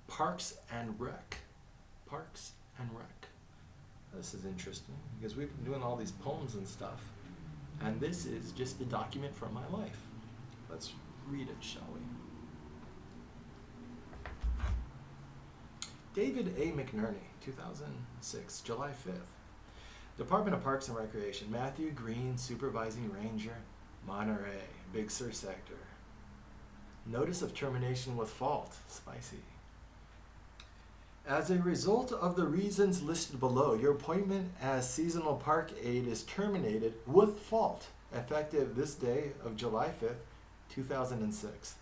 Parks and Rec. Parks and Rec. This is interesting because we've been doing all these poems and stuff, and this is just a document from my life. Let's read it, shall we? David A. McNerney, 2006, July 5th. Department of Parks and Recreation, Matthew Green, Supervising Ranger, Monterey, Big Sur Sector. Notice of termination with fault, spicy. As a result of the reasons listed below, your appointment as seasonal park aide is terminated with fault, effective this day of July 5th, 2006.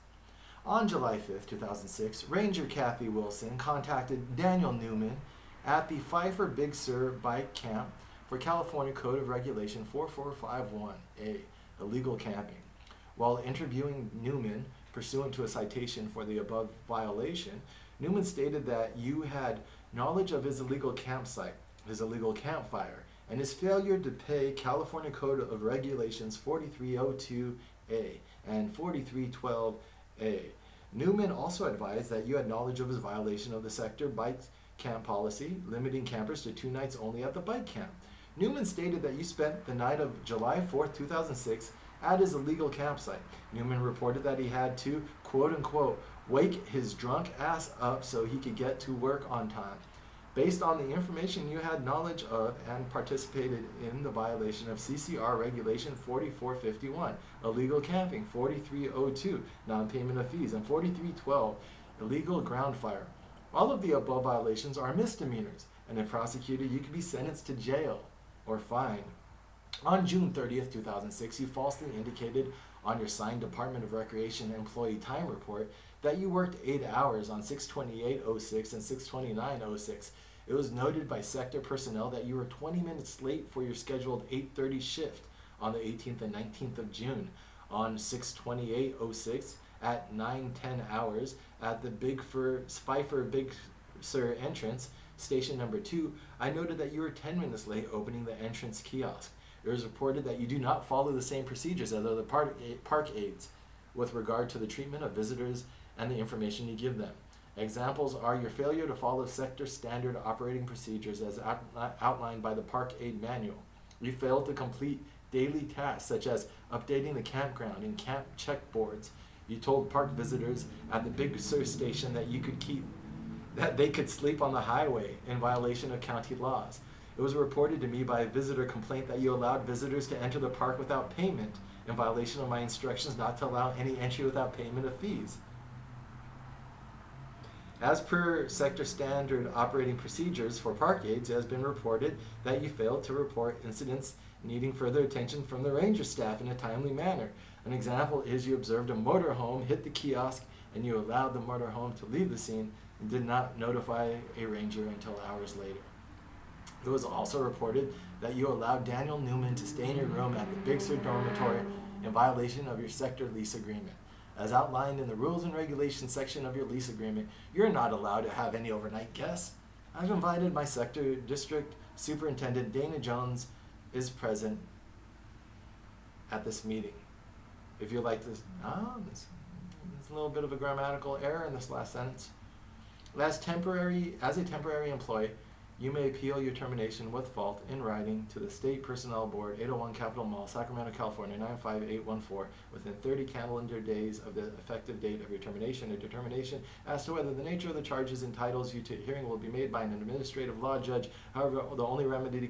On July 5th, 2006, Ranger Kathy Wilson contacted Daniel Newman at the Pfeiffer Big Sur Bike Camp for California Code of Regulation 4451A, illegal camping. While interviewing Newman, pursuant to a citation for the above violation, Newman stated that you had knowledge of his illegal campsite, his illegal campfire, and his failure to pay California Code of Regulations 4302A and 4312A. Newman also advised that you had knowledge of his violation of the sector bike camp policy, limiting campers to 2 nights only at the bike camp. Newman stated that you spent the night of July 4th, 2006 at his illegal campsite. Newman reported that he had to, quote-unquote, wake his drunk ass up so he could get to work on time. Based on the information you had knowledge of and participated in the violation of CCR Regulation 4451, illegal camping, 4302, non-payment of fees, and 4312, illegal ground fire. All of the above violations are misdemeanors, and if prosecuted, you could be sentenced to jail or fined. On June 30th, 2006, you falsely indicated on your signed Department of Recreation employee time report that you worked 8 hours on 6/28/06 and 6/29/06. It was noted by sector personnel that you were 20 minutes late for your scheduled 8:30 shift on the 18th and 19th of June. On 6/28/06 at 9:10 hours at the Pfeiffer Big Sur entrance, station number 2, I noted that you were 10 minutes late opening the entrance kiosk. It was reported that you do not follow the same procedures as other park aides with regard to the treatment of visitors and the information you give them. Examples are your failure to follow sector standard operating procedures as outlined by the Park Aid Manual. You failed to complete daily tasks such as updating the campground and camp checkboards. You told park visitors at the Big Sur station that they could sleep on the highway in violation of county laws. It was reported to me by a visitor complaint that you allowed visitors to enter the park without payment, in violation of my instructions not to allow any entry without payment of fees. As per sector standard operating procedures for park aides, it has been reported that you failed to report incidents needing further attention from the ranger staff in a timely manner. An example is you observed a motorhome hit the kiosk and you allowed the motorhome to leave the scene and did not notify a ranger until hours later. It was also reported that you allowed Daniel Newman to stay in your room at the Big Sur dormitory in violation of your sector lease agreement. As outlined in the Rules and Regulations section of your lease agreement, you're not allowed to have any overnight guests. I've invited my sector district superintendent, Dana Jones, is present at this meeting. If you like this, there's a little bit of a grammatical error in this last sentence. As a temporary employee, you may appeal your termination with fault in writing to the State Personnel Board, 801 Capitol Mall, Sacramento, California, 95814, within 30 calendar days of the effective date of your termination. A determination as to whether the nature of the charges entitles you to hearing will be made by an administrative law judge. However, the only remedy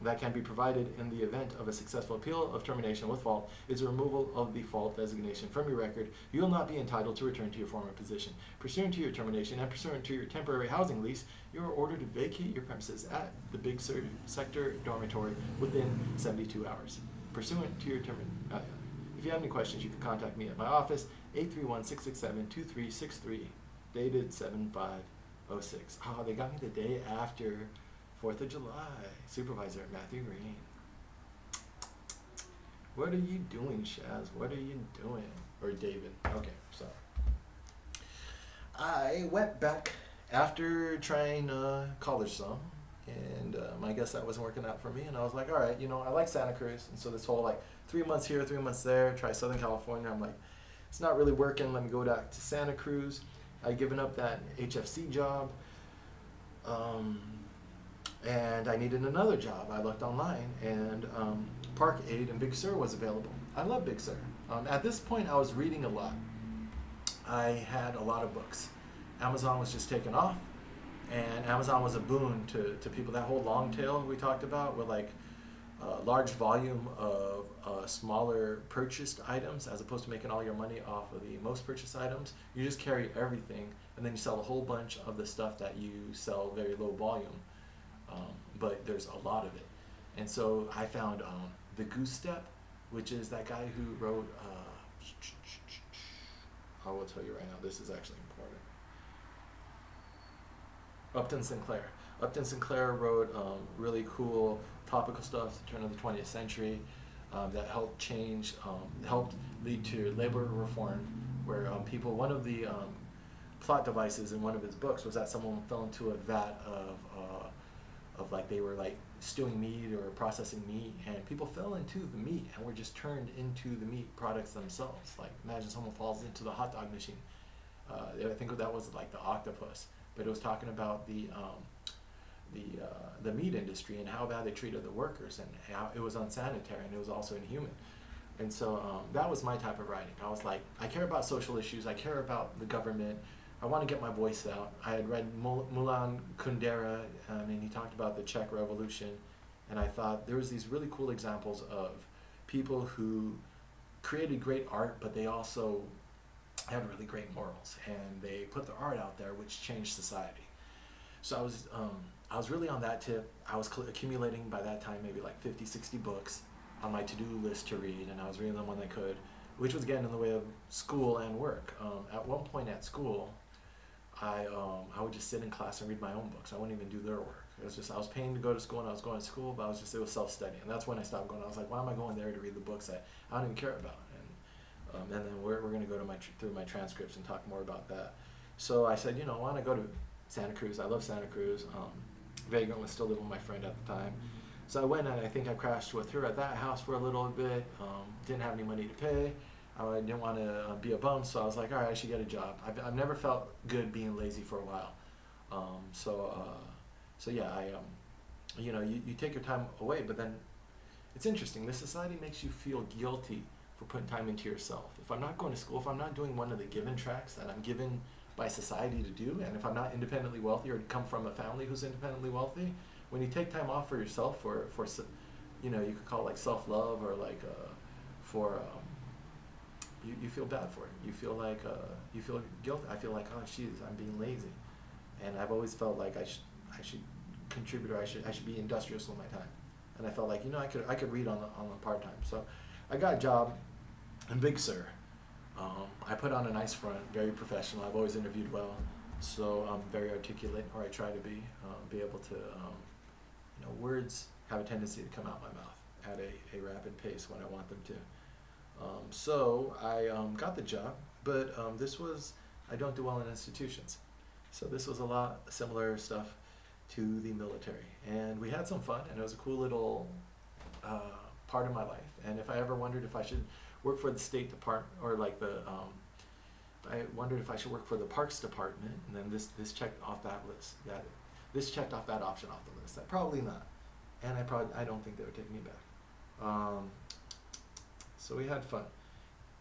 that can be provided in the event of a successful appeal of termination with fault is a removal of the fault designation from your record. You will not be entitled to return to your former position. Pursuant to your termination and pursuant to your temporary housing lease, you are ordered to vacate your premises at the Big Sur sector dormitory within 72 hours. Pursuant to your termination, if you have any questions, you can contact me at my office, 831-667-2363, dated 7/5/06. They got me the day after 4th of July. Supervisor Matthew Green. What are you doing, Shaz? What are you doing? Or David. Okay, so I went back after trying college some, and I guess that wasn't working out for me, and I was like, all right, I like Santa Cruz, and so this whole 3 months here, 3 months there, try Southern California, I'm like, it's not really working, let me go back to Santa Cruz. I'd given up that HFC job, and I needed another job. I looked online, and Park Aid in Big Sur was available. I love Big Sur. At this point, I was reading a lot. I had a lot of books. Amazon was just taking off, and Amazon was a boon to people. That whole long tail we talked about, with like a large volume of smaller purchased items, as opposed to making all your money off of the most purchased items. You just carry everything, and then you sell a whole bunch of the stuff that you sell very low volume, but there's a lot of it. And so I found The Goose Step, which is that guy who wrote, I will tell you right now, this is actually important. Upton Sinclair. Upton Sinclair wrote really cool topical stuff at the turn of the 20th century that helped change, helped lead to labor reform, where people, one of the plot devices in one of his books was that someone fell into a vat of like, they were like stewing meat or processing meat, and people fell into the meat and were just turned into the meat products themselves. Like, imagine someone falls into the hot dog machine. I think that was like the octopus, but it was talking about the meat industry and how bad they treated the workers, and how it was unsanitary, and it was also inhuman. And so that was my type of writing. I was like, I care about social issues, I care about the government, I want to get my voice out. I had read Milan Kundera, and he talked about the Czech Revolution, and I thought there was these really cool examples of people who created great art, but they also had really great morals, and they put their art out there, which changed society. So I was really on that tip. I was accumulating by that time maybe like 50, 60 books on my to-do list to read, and I was reading them when I could, which was getting in the way of school and work. At one point at school, I would just sit in class and read my own books. I wouldn't even do their work. It was just, I was paying to go to school, and I was going to school, but it was self-study. And that's when I stopped going. I was like, why am I going there to read the books that I don't even care about? And then we're going to go to through my transcripts and talk more about that. So I said, why don't I go to Santa Cruz? I love Santa Cruz. Vagrant was still living with my friend at the time. So I went, and I think I crashed with her at that house for a little bit. Didn't have any money to pay. I didn't want to be a bum, so I was like, all right, I should get a job. I've never felt good being lazy for a while. So yeah, you take your time away, but then it's interesting. This society makes you feel guilty for putting time into yourself. If I'm not going to school, if I'm not doing one of the given tracks that I'm given by society to do, and if I'm not independently wealthy or come from a family who's independently wealthy, when you take time off for yourself, for you could call it like self-love, or like you feel bad for it. You feel like you feel guilty. I feel like, oh jeez, I'm being lazy, and I've always felt like I should contribute, or I should be industrious with my time. And I felt like I could read on the part time. So I got a job in Big Sur. I put on a nice front, very professional. I've always interviewed well, so I'm very articulate, or I try to be able to. Words have a tendency to come out my mouth at a rapid pace when I want them to. So I got the job, but I don't do well in institutions. So this was a lot similar stuff to the military. And we had some fun, and it was a cool little part of my life. And if I ever wondered if I should work for the State Department, or like I wondered if I should work for the Parks Department, and then this checked off that list. This checked off that option off the list. Probably not. And I don't think they would take me back. So we had fun.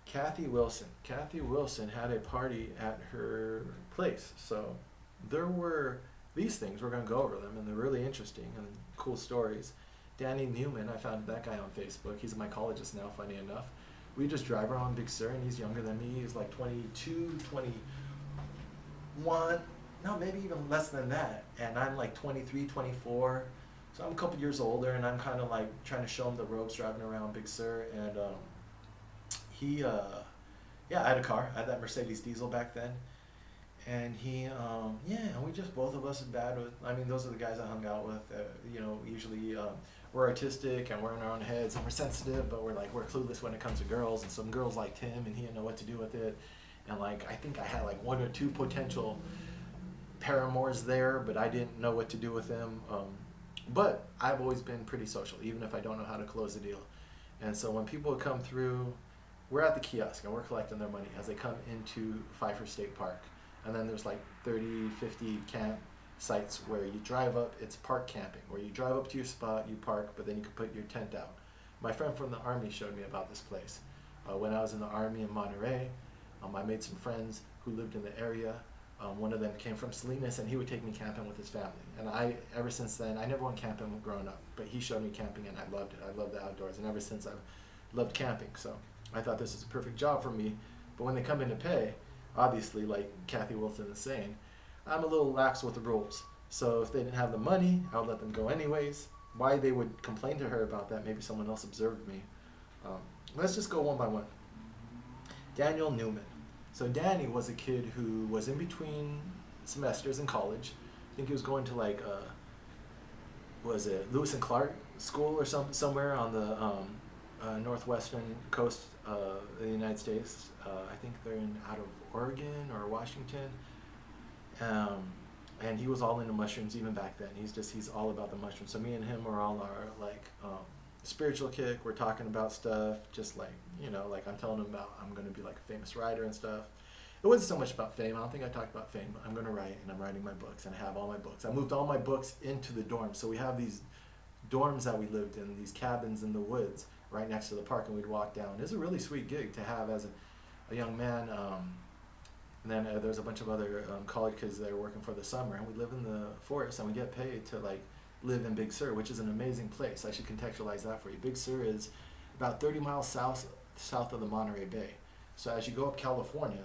Kathy Wilson had a party at her place. So there were these things, we're going to go over them, and they're really interesting and cool stories. Danny Newman, I found that guy on Facebook. He's a mycologist now, funny enough. We just drive around Big Sur, and he's younger than me. He's like 22, 21, no, maybe even less than that. And I'm like 23, 24. So I'm a couple years older, and I'm kind of like trying to show him the ropes driving around Big Sur. And I had a car. I had that Mercedes diesel back then. And we just, both of us, those are the guys I hung out with. Usually we're artistic, and we're in our own heads, and we're sensitive, but we're clueless when it comes to girls. And some girls liked him, and he didn't know what to do with it. And I think I had one or two potential paramours there, but I didn't know what to do with them. But I've always been pretty social, even if I don't know how to close the deal. And so when people would come through, we're at the kiosk, and we're collecting their money as they come into Pfeiffer State Park. And then there's like 30, 50 camp sites where you drive up. It's park camping, where you drive up to your spot, you park, but then you can put your tent out. My friend from the Army showed me about this place. When I was in the Army in Monterey, I made some friends who lived in the area. One of them came from Salinas, and he would take me camping with his family. And ever since then, I never went camping growing up, but he showed me camping, and I loved it. I love the outdoors, and ever since I've loved camping. So I thought this was a perfect job for me. But when they come in to pay, obviously, like Kathy Wilson is saying, I'm a little lax with the rules. So if they didn't have the money, I would let them go anyways. Why they would complain to her about that, maybe someone else observed me. Let's just go one by one. Daniel Newman. So Danny was a kid who was in between semesters in college. I think he was going to like, was it Lewis and Clark School or somewhere on the northwestern coast of the United States. I think they're out of Oregon or Washington. And he was all into mushrooms even back then. He's all about the mushrooms. So me and him were all our like spiritual kick. We're talking about stuff, just like, like I'm telling him about I'm going to be like a famous writer and stuff. It wasn't so much about fame. I don't think I talked about fame, but I'm going to write, and I'm writing my books, and I have all my books. I moved all my books into the dorms. So we have these dorms that we lived in, these cabins in the woods right next to the park, and we'd walk down. It was a really sweet gig to have as a young man. And then there's a bunch of other college kids that are working for the summer, and we live in the forest, and we get paid to like live in Big Sur, which is an amazing place. I should contextualize that for you. Big Sur is about 30 miles south of the Monterey Bay. So as you go up California,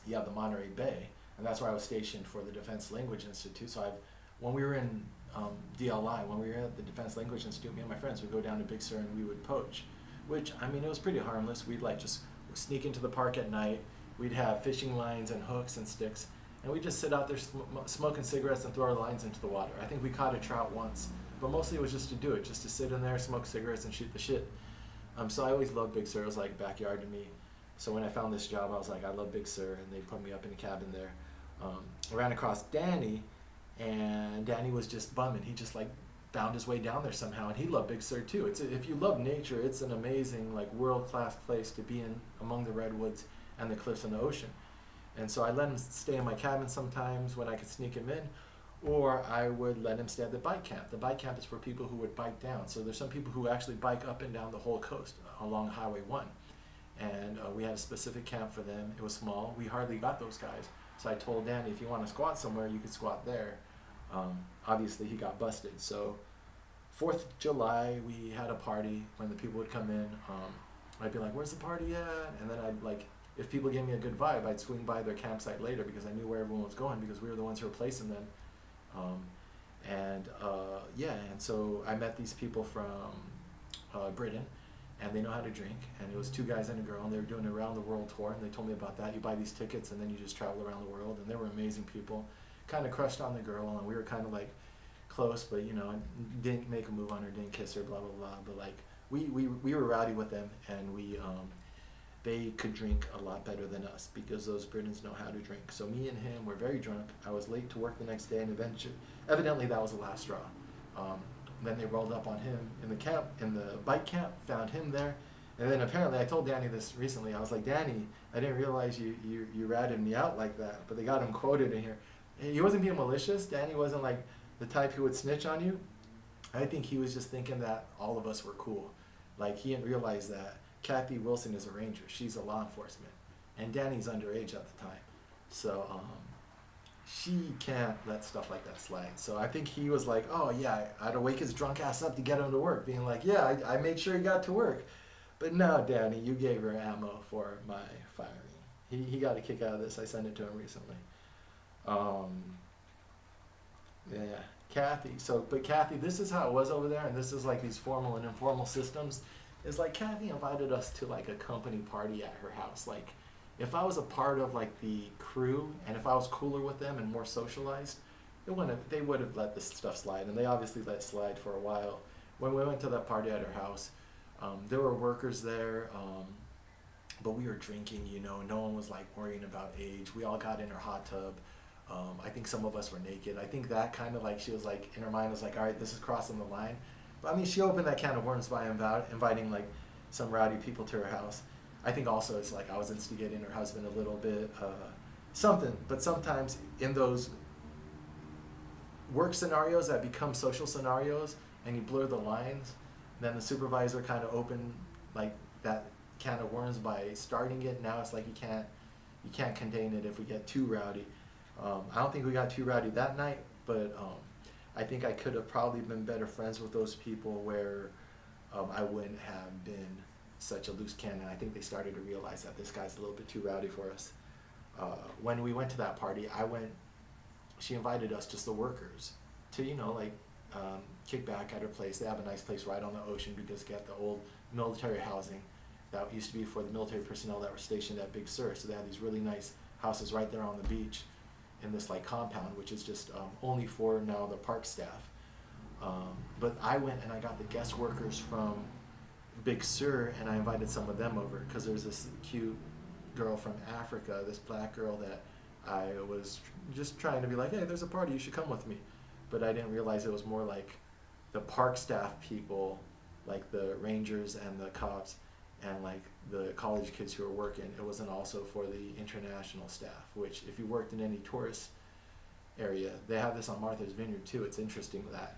you have the Monterey Bay, and that's where I was stationed for the Defense Language Institute. So when we were in DLI, when we were at the Defense Language Institute, me and my friends would go down to Big Sur and we would poach, which, I mean, it was pretty harmless. We'd like just sneak into the park at night. We'd have fishing lines and hooks and sticks, and we'd just sit out there smoking cigarettes and throw our lines into the water. I think we caught a trout once, but mostly it was just to do it, just to sit in there, smoke cigarettes, and shoot the shit. So I always loved Big Sur. It was like backyard to me. So when I found this job, I was like, I love Big Sur, and they put me up in a cabin there. I ran across Danny, and Danny was just bumming. He just like found his way down there somehow, and he loved Big Sur too. If you love nature, it's an amazing, like, world-class place to be in, among the redwoods and the cliffs and the ocean. And so I let him stay in my cabin sometimes when I could sneak him in, or I would let him stay at the bike camp. The bike camp is for people who would bike down. So there's some people who actually bike up and down the whole coast along Highway 1. And we had a specific camp for them. It was small. We hardly got those guys. So I told Danny, if you want to squat somewhere, you could squat there. Obviously, he got busted. So 4th of July, we had a party when the people would come in. I'd be like, where's the party at? And then I'd like, if people gave me a good vibe, I'd swing by their campsite later because I knew where everyone was going because we were the ones who were placing them. And so I met these people from Britain, and they know how to drink, and it was 2 guys and a girl, and they were doing a around the world tour, and they told me about that. You buy these tickets, and then you just travel around the world, and they were amazing people. Kind of crushed on the girl, and we were kind of like close, but didn't make a move on her, didn't kiss her, blah blah blah. But like we were rowdy with them, and they could drink a lot better than us because those Britons know how to drink. So me and him were very drunk. I was late to work the next day, and evidently that was the last straw. Then they rolled up on him in the bike camp, found him there. And then apparently, I told Danny this recently, I was like, Danny, I didn't realize you ratted me out like that. But they got him quoted in here. He wasn't being malicious. Danny wasn't like the type who would snitch on you. I think he was just thinking that all of us were cool. Like, he didn't realize that Kathy Wilson is a ranger. She's a law enforcement. And Danny's underage at the time. So, she can't let stuff like that slide. So I think he was like, oh yeah, I'd wake his drunk ass up to get him to work, being like, yeah, I made sure he got to work. But no, Danny, you gave her ammo for my firing. He got a kick out of this. I sent it to him recently. Kathy. But Kathy, this is how it was over there, and this is like these formal and informal systems. Is like Kathy invited us to like a company party at her house. Like, if I was a part of like the crew, and if I was cooler with them and more socialized, they would have let this stuff slide, and they obviously let it slide for a while. When we went to that party at her house, there were workers there, but we were drinking, no one was like worrying about age. We all got in her hot tub. I think some of us were naked. I think that kind of like, she was like, in her mind was like, all right, this is crossing the line. But I mean, she opened that can of worms by inviting like some rowdy people to her house. I think also it's like I was instigating her husband a little bit. something. But sometimes in those work scenarios that become social scenarios and you blur the lines, then the supervisor kind of opened like that can of worms by starting it. Now it's like you can't contain it if we get too rowdy. I don't think we got too rowdy that night, but I think I could have probably been better friends with those people where I wouldn't have been such a loose cannon. I think they started to realize that this guy's a little bit too rowdy for us. When we went to that party, she invited us, just the workers, to, kick back at her place. They have a nice place right on the ocean because they got the old military housing that used to be for the military personnel that were stationed at Big Sur. So they had these really nice houses right there on the beach in this like compound, which is just only for now the park staff. But I went and I got the guest workers from Big Sur, and I invited some of them over because there's this cute girl from Africa, this black girl that I was just trying to be like, hey, there's a party, you should come with me. But I didn't realize it was more like the park staff people, like the rangers and the cops and like the college kids who were working. It wasn't also for the international staff, which if you worked in any tourist area, they have this on Martha's Vineyard too. It's interesting that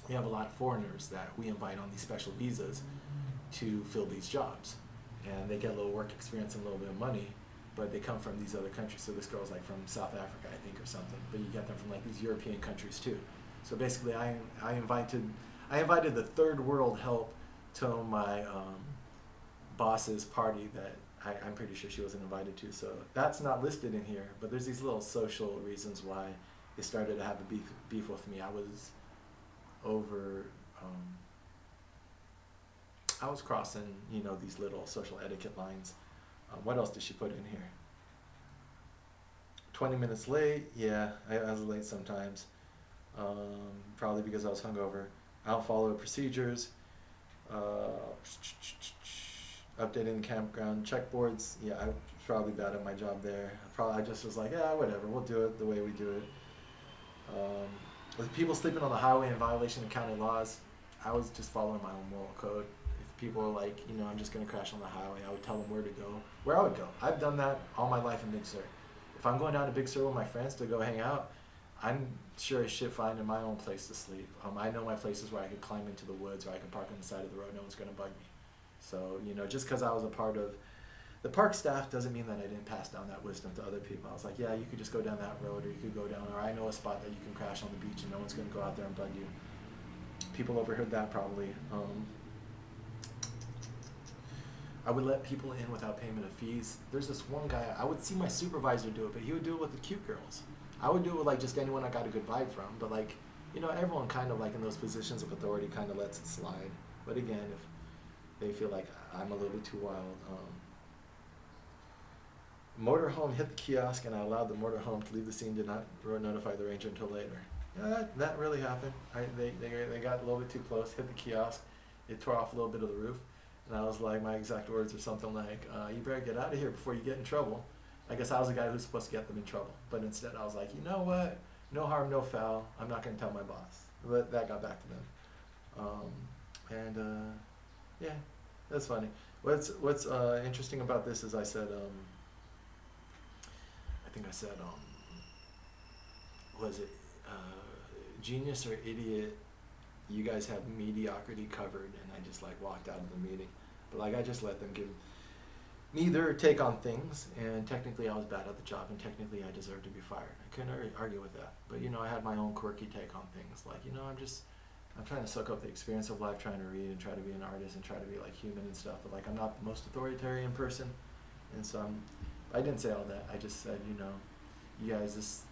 we have a lot of foreigners that we invite on these special visas to fill these jobs. And they get a little work experience and a little bit of money, but they come from these other countries. So this girl's like from South Africa, I think, or something. But you get them from like these European countries too. So basically, I invited the third world help to my boss's party that I'm pretty sure she wasn't invited to. So that's not listed in here. But there's these little social reasons why they started to have a beef with me. I was over. I was crossing, these little social etiquette lines. What else did she put in here? 20 minutes late. Yeah, I was late sometimes. Probably because I was hungover. I don't follow procedures. Updating the campground checkboards. Yeah, I was probably bad at my job there. I just was like, yeah, whatever. We'll do it the way we do it. With people sleeping on the highway in violation of county laws, I was just following my own moral code. People are like, I'm just going to crash on the highway, I would tell them where I would go. I've done that all my life in Big Sur. If I'm going down to Big Sur with my friends to go hang out, I'm sure as shit finding my own place to sleep. I know my places where I could climb into the woods, or I could park on the side of the road, no one's going to bug me. So, just because I was a part of the park staff doesn't mean that I didn't pass down that wisdom to other people. I was like, yeah, you could just go down that road, or you could go down, or I know a spot that you can crash on the beach and no one's going to go out there and bug you. People overheard that probably. I would let people in without payment of fees. There's this one guy, I would see my supervisor do it, but he would do it with the cute girls. I would do it with like just anyone I got a good vibe from, but like, everyone kind of like in those positions of authority kind of lets it slide. But again, if they feel like I'm a little bit too wild. Motorhome hit the kiosk and I allowed the motorhome to leave the scene, did not notify the ranger until later. Yeah, that really happened. They got a little bit too close, hit the kiosk, it tore off a little bit of the roof. And I was like, my exact words are something like, you better get out of here before you get in trouble. I guess I was the guy who's supposed to get them in trouble. But instead I was like, you know what? No harm, no foul. I'm not going to tell my boss. But that got back to them. Yeah, that's funny. What's interesting about this is I said, was it genius or idiot? You guys have mediocrity covered, and I just like walked out of the meeting. But like I just let them give me their take on things, and technically I was bad at the job, and technically I deserved to be fired. I couldn't argue with that. But I had my own quirky take on things. Like I'm trying to soak up the experience of life, trying to read and try to be an artist and try to be like human and stuff. But like I'm not the most authoritarian person, and so I didn't say all that. I just said, you guys,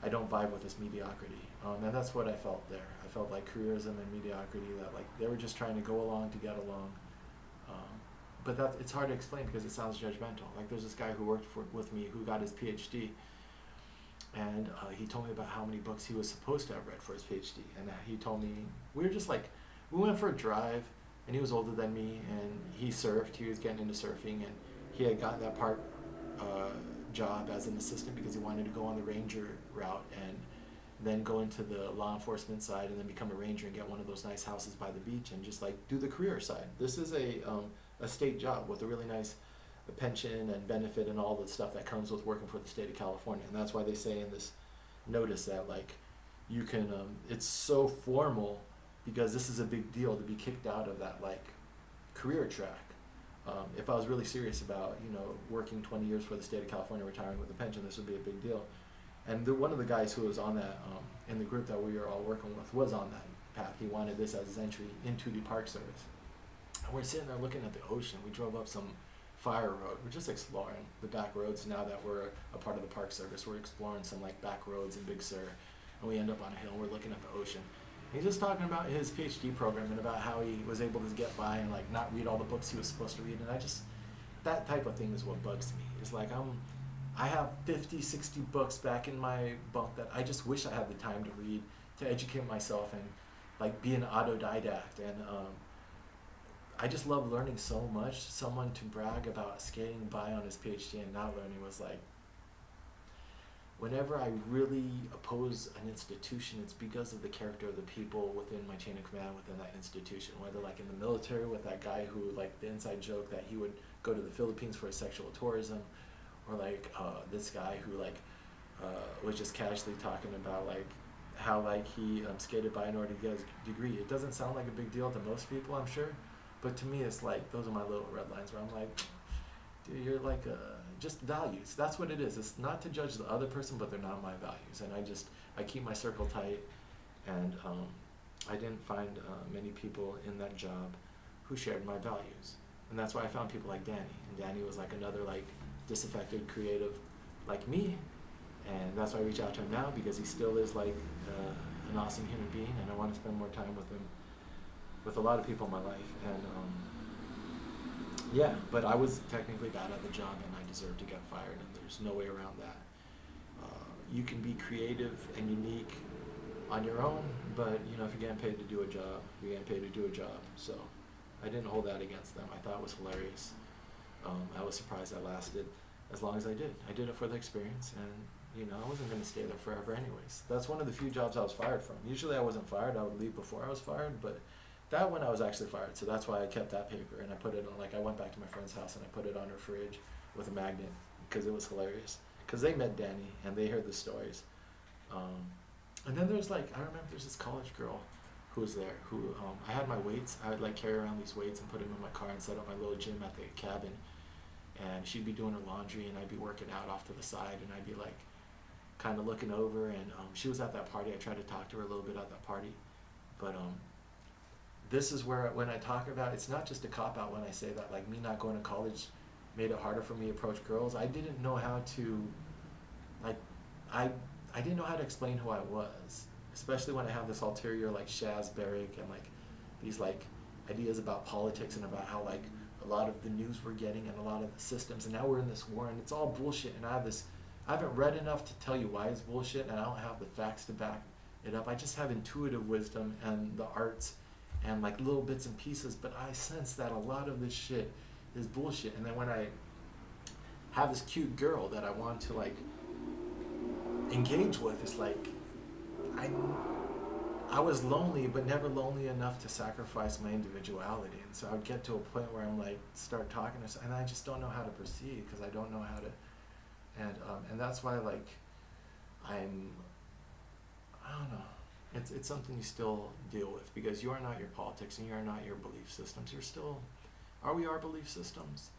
I don't vibe with this mediocrity. And that's what I felt there. I felt like careerism and mediocrity, that like they were just trying to go along to get along. But it's hard to explain because it sounds judgmental. Like there's this guy who worked with me who got his PhD, and he told me about how many books he was supposed to have read for his PhD. And he told me, we went for a drive, and he was older than me, and he surfed. He was getting into surfing, and he had gotten that part job as an assistant because he wanted to go on the ranger route and then go into the law enforcement side and then become a ranger and get one of those nice houses by the beach and just like do the career side. This is a state job with a really nice the pension and benefit and all the stuff that comes with working for the state of California. And that's why they say in this notice that like you can, it's so formal because this is a big deal to be kicked out of that like career track. If I was really serious about, you know, working 20 years for the state of California, retiring with a pension, this would be a big deal. And one of the guys who was on that, in the group that we were all working with, was on that path. He wanted this as his entry into the Park Service. And we're sitting there looking at the ocean. We drove up some fire road. We're just exploring the back roads now that we're a part of the Park Service. We're exploring some like back roads in Big Sur. And we end up on a hill. We're looking at the ocean. He's just talking about his PhD program and about how he was able to get by and like not read all the books he was supposed to read. And I just, that type of thing is what bugs me. It's like I have 50, 60 books back in my bunk that I just wish I had the time to read, to educate myself and like be an autodidact. And I just love learning so much. Someone to brag about skating by on his PhD and not learning was like, whenever I really oppose an institution, it's because of the character of the people within my chain of command within that institution. Whether like in the military with that guy who like the inside joke that he would go to the Philippines for his sexual tourism, or like this guy who like was just casually talking about like how like he skated by in order to get his degree. It doesn't sound like a big deal to most people, I'm sure, but to me it's like those are my little red lines where I'm like, dude, you're like just values. That's what it is. It's not to judge the other person, but they're not my values. And I keep my circle tight, and I didn't find many people in that job who shared my values. And that's why I found people like Danny. And Danny was like another like disaffected creative like me. And that's why I reach out to him now, because he still is like an awesome human being, and I want to spend more time with him, with a lot of people in my life. And yeah, but I was technically bad at the job, and I deserved to get fired, and there's no way around that. You can be creative and unique on your own, but you know, if you're getting paid to do a job, you're getting paid to do a job. So I didn't hold that against them. I thought it was hilarious. I was surprised I lasted as long as I did. I did it for the experience, and you know, I wasn't going to stay there forever anyways. That's one of the few jobs I was fired from. Usually I wasn't fired, I would leave before I was fired, but that one I was actually fired, so that's why I kept that paper, and I put it on, like I went back to my friend's house and I put it on her fridge with a magnet, because it was hilarious. Because they met Danny, and they heard the stories. And then there's like, I remember there's this college girl who was there, who, I had my weights, I would like carry around these weights and put them in my car and set up my little gym at the cabin, and she'd be doing her laundry, and I'd be working out off to the side, and I'd be like, kind of looking over, and she was at that party. I tried to talk to her a little bit at that party, but this is where, when I talk about, it's not just a cop-out when I say that, like, me not going to college made it harder for me to approach girls. I didn't know how to, like, I didn't know how to explain who I was, especially when I have this ulterior, like, Shaz Barrick, and, like, these, like, ideas about politics, and about how, like, a lot of the news we're getting, and a lot of the systems, and now we're in this war, and it's all bullshit, and I haven't read enough to tell you why it's bullshit, and I don't have the facts to back it up. I just have intuitive wisdom and the arts and like little bits and pieces, but I sense that a lot of this shit is bullshit. And then when I have this cute girl that I want to like engage with, it's like I was lonely, but never lonely enough to sacrifice my individuality. And so I would get to a point where I'm like, start talking to her, and I just don't know how to proceed, because I don't know how to. And that's why, like, I don't know, it's something you still deal with, because you are not your politics, and you are not your belief systems. You're still, are we our belief systems?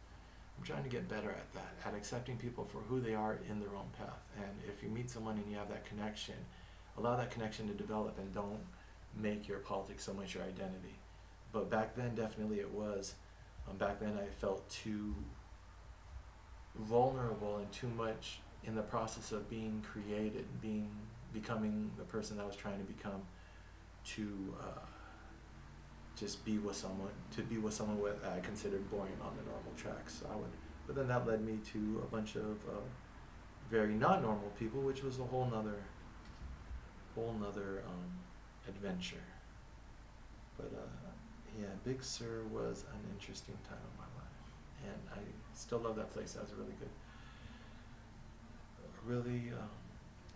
I'm trying to get better at that, at accepting people for who they are in their own path. And if you meet someone and you have that connection, allow that connection to develop, and don't make your politics so much your identity. But back then, definitely it was. Back then I felt too vulnerable and too much in the process of being created, becoming the person I was trying to become, to just be with someone, with I considered boring on the normal tracks. But then that led me to a bunch of very non-normal people, which was a whole nother adventure. But yeah, Big Sur was an interesting time in my life, and I still love that place. That was a really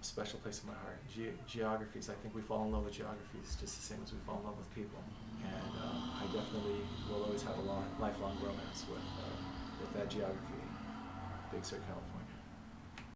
special place in my heart. Geographies, I think we fall in love with geographies just the same as we fall in love with people, and I definitely will always have a lifelong romance with that geography. Big Sur, California.